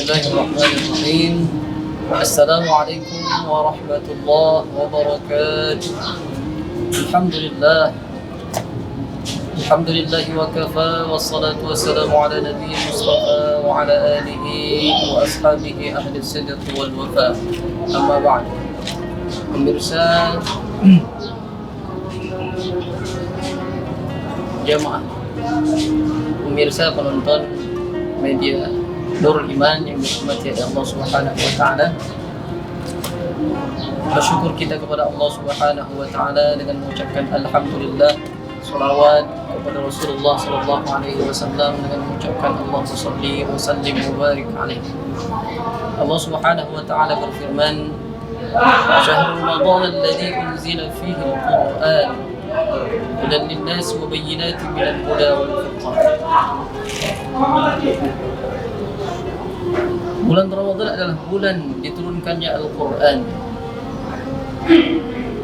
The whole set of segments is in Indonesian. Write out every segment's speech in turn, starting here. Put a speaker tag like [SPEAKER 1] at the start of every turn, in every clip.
[SPEAKER 1] Bismillahirrahmanirrahim. Assalamualaikum warahmatullahi wabarakatuh. Alhamdulillah wa kafa, wassalatu wassalamu ala nabiyil mustafa wa ala alihi wa ashabihi ahli sidqi wal wafa. Amma ba'd. Pemirsa jamaah, pemirsa penonton media Nurul Iman yang dirahmati Allah Subhanahu wa taala. Bersyukur kita kepada Allah Subhanahu wa taala dengan mengucapkan alhamdulillah, salawat kepada Rasulullah sallallahu alaihi wasallam dengan mengucapkan Allahumma shalli wa sallim wa barik alaihi. Allah Subhanahu wa taala berfirman, "Syahrul Ramadan alladzi unzila fihi al-Qur'an hudan lin-nas wa bayyinatin minal huda wal furqan." Bulan Ramadan adalah bulan diturunkannya Al-Quran.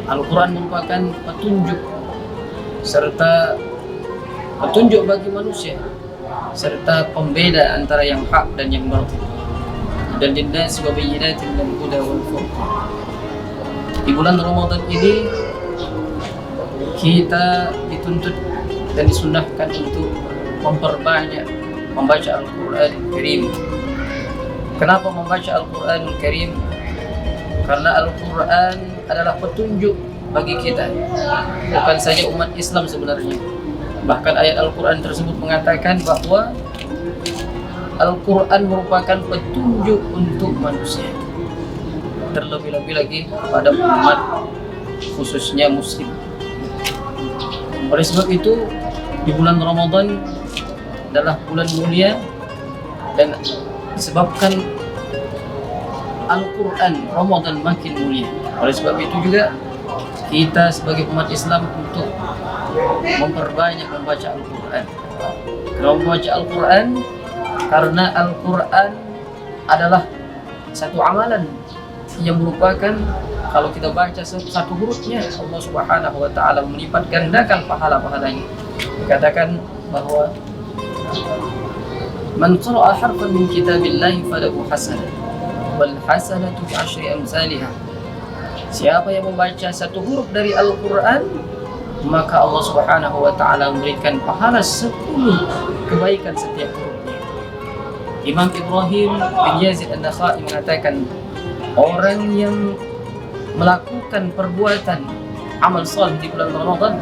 [SPEAKER 1] Al-Quran merupakan petunjuk serta petunjuk bagi manusia serta pembeda antara yang hak dan yang batil. Dan linnas wa bayyinatin minal huda wal furqan. Di bulan Ramadan ini kita dituntut dan disunnahkan untuk memperbanyak membaca Al-Quranul Karim. Kenapa membaca Al-Quranul Karim? Karena Al-Quran adalah petunjuk bagi kita, bukan saja umat Islam sebenarnya. Bahkan ayat Al-Quran tersebut mengatakan bahwa Al-Quran merupakan petunjuk untuk manusia, terlebih-lebih lagi pada umat khususnya Muslim. Oleh sebab itu, di bulan Ramadan adalah bulan mulia dan disebabkan Al-Quran Ramadan makin mulia. Oleh sebab itu juga kita sebagai umat Islam untuk memperbanyak membaca Al-Quran. Kalau membaca Al-Quran, karena Al-Quran adalah satu amalan yang merupakan kalau kita baca satu hurufnya, Allah Subhanahu wa taala melipat gandakan pahala-pahalanya. Dikatakan bahwa man qara'a harfan min kitabillahi falahu hasanah wal hasanatu bi asyri amsalihha. Siapa yang membaca satu huruf dari Al-Quran, maka Allah Subhanahu wa taala memberikan pahala 10 kebaikan setiap hurufnya. Imam Ibrahim bin Yazid An-Nakhai mengatakan, orang yang melakukan perbuatan amal saleh di bulan Ramadan,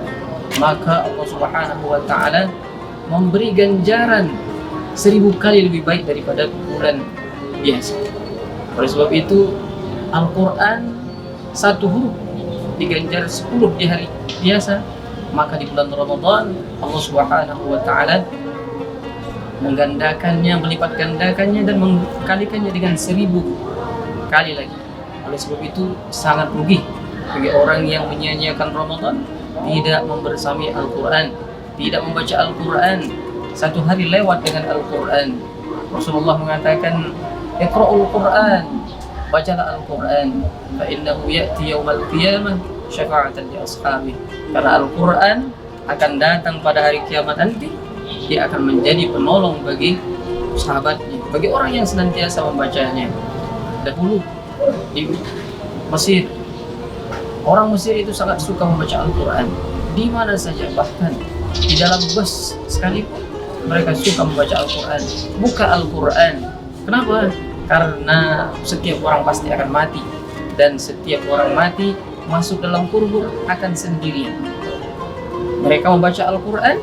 [SPEAKER 1] maka Allah Subhanahu wa taala memberi ganjaran 1000 kali lebih baik daripada bulan biasa. Oleh sebab itu, Al-Quran satu huruf diganjar 10 di hari biasa, maka di bulan Ramadan Allah Subhanahu wa taala menggandakannya, melipat gandakannya dan mengkalikannya dengan 1000 kali lagi. Oleh sebab itu sangat rugi bagi orang yang menyia-nyiakan Ramadan, tidak membersami Al-Quran, tidak membaca Al-Quran. Satu hari lewat dengan Al-Quran. Rasulullah mengatakan, "Iqra'ul Quran", bacalah Al-Quran, fa innahu ya'ti yaumal qiyamah syafa'atan li ashabi. Karena Al-Quran akan datang pada hari kiamat nanti, dia akan menjadi penolong bagi sahabatnya, bagi orang yang senantiasa membacanya. Dahulu di Mesir, orang Mesir itu sangat suka membaca Al-Quran. Di mana saja, bahkan di dalam bus sekalipun mereka suka membaca Al-Quran. Buka Al-Quran. Kenapa? Karena setiap orang pasti akan mati, dan setiap orang mati masuk dalam kubur akan sendirian. Mereka membaca Al-Quran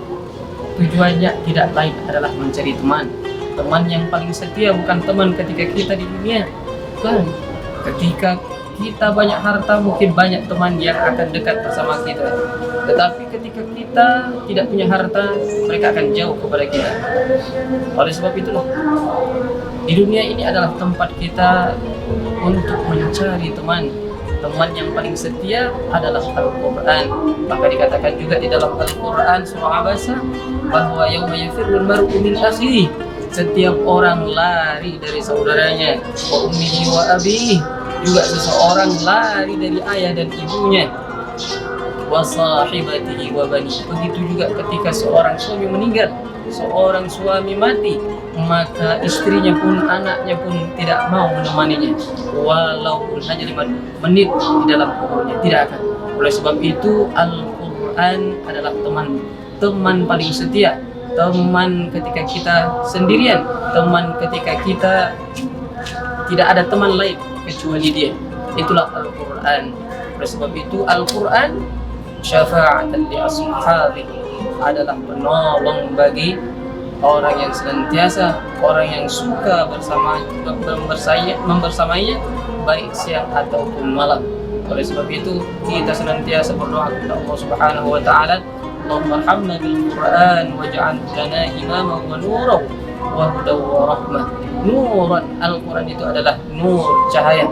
[SPEAKER 1] tujuannya tidak lain adalah mencari teman. Teman yang paling setia bukan teman ketika kita di dunia, bukan. Ketika kita banyak harta, mungkin banyak teman yang akan dekat bersama kita. Tetapi ketika kita tidak punya harta, mereka akan jauh kepada kita. Oleh sebab itulah, di dunia ini adalah tempat kita untuk mencari teman. Teman yang paling setia adalah Al-Quran. Maka dikatakan juga di dalam Al-Quran surah Abasa bahwa yauma yafirrul mar'u min akhihi, setiap orang lari dari saudaranya, wa ummihi wa abihi, juga seseorang lari dari ayah dan ibunya. wa sahibatihi wa bani. Begitu juga ketika seorang suami meninggal, seorang suami mati, maka istrinya pun, anaknya pun tidak mau menemaninya, walaupun hanya 5 menit di dalam kuburnya, tidak akan. Oleh sebab itu Al-Quran adalah teman paling setia, teman ketika kita sendirian, teman ketika kita tidak ada teman lain kecuali dia. Itulah Al-Quran. Oleh sebab itu Al-Quran syafa'atan li ashabihi, adalah penolong bagi orang yang senantiasa, orang yang suka membersamainya baik siang ataupun malam. Oleh sebab itu kita senantiasa berdoa kepada Allah Subhanahu wa taala, Allahumma arhamna bil Qur'an waj'alhu lana imaman wa nuran wa hudan wa rahmah. Nuran, Al-Quran itu adalah nur, cahaya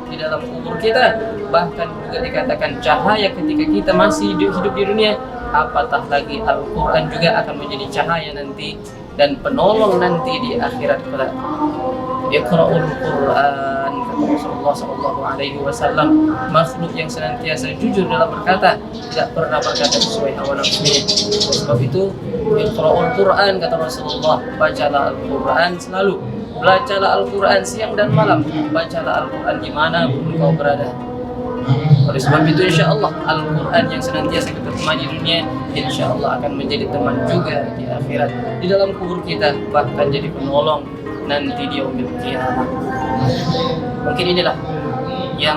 [SPEAKER 1] di dalam kubur kita. Bahkan juga dikatakan cahaya ketika kita masih hidup di dunia, apatah lagi Al-Quran juga akan menjadi cahaya nanti dan penolong nanti di akhirat kelak. Iqra'ul Quran, kata Rasulullah SAW, makhluk yang senantiasa jujur dalam berkata, tidak pernah berkata sesuai hawa nafsunya. Sebab itu Iqra'ul Quran, kata Rasulullah, bacalah Al-Quran selalu, bacalah Al-Quran siang dan malam, bacalah Al-Quran dimanapun kau berada. Oleh sebab itu insyaAllah Al-Quran yang senantiasa kita temani di dunia, insyaAllah akan menjadi teman juga di akhirat, di dalam kubur kita, bahkan jadi penolong nanti di yaumil qiyamah. Mungkin inilah yang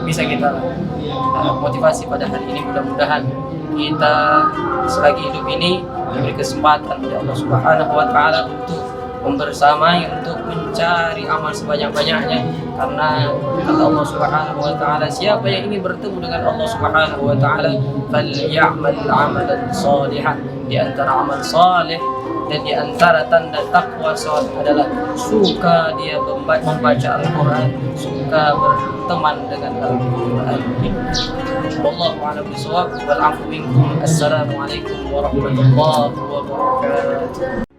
[SPEAKER 1] bisa kita motivasi pada hari ini. Mudah-mudahan kita selagi hidup ini diberi kesempatan oleh Allah Subhanahu wa taala untuk membersamai, untuk mencari amal sebanyak-banyaknya, karena kata Allah Subhanahu wa taala, siapa yang ingin bertemu dengan Allah Subhanahu wa taala falyamal 'amalan shalihan. Di antara amal saleh dan di antara tanda takwa seorang adalah suka dia membaca Al-Quran, suka berteman dengan Al-Quran. Wallahu a'lam bishawab wal 'afwu minkum. Assalamualaikum warahmatullahi wabarakatuh.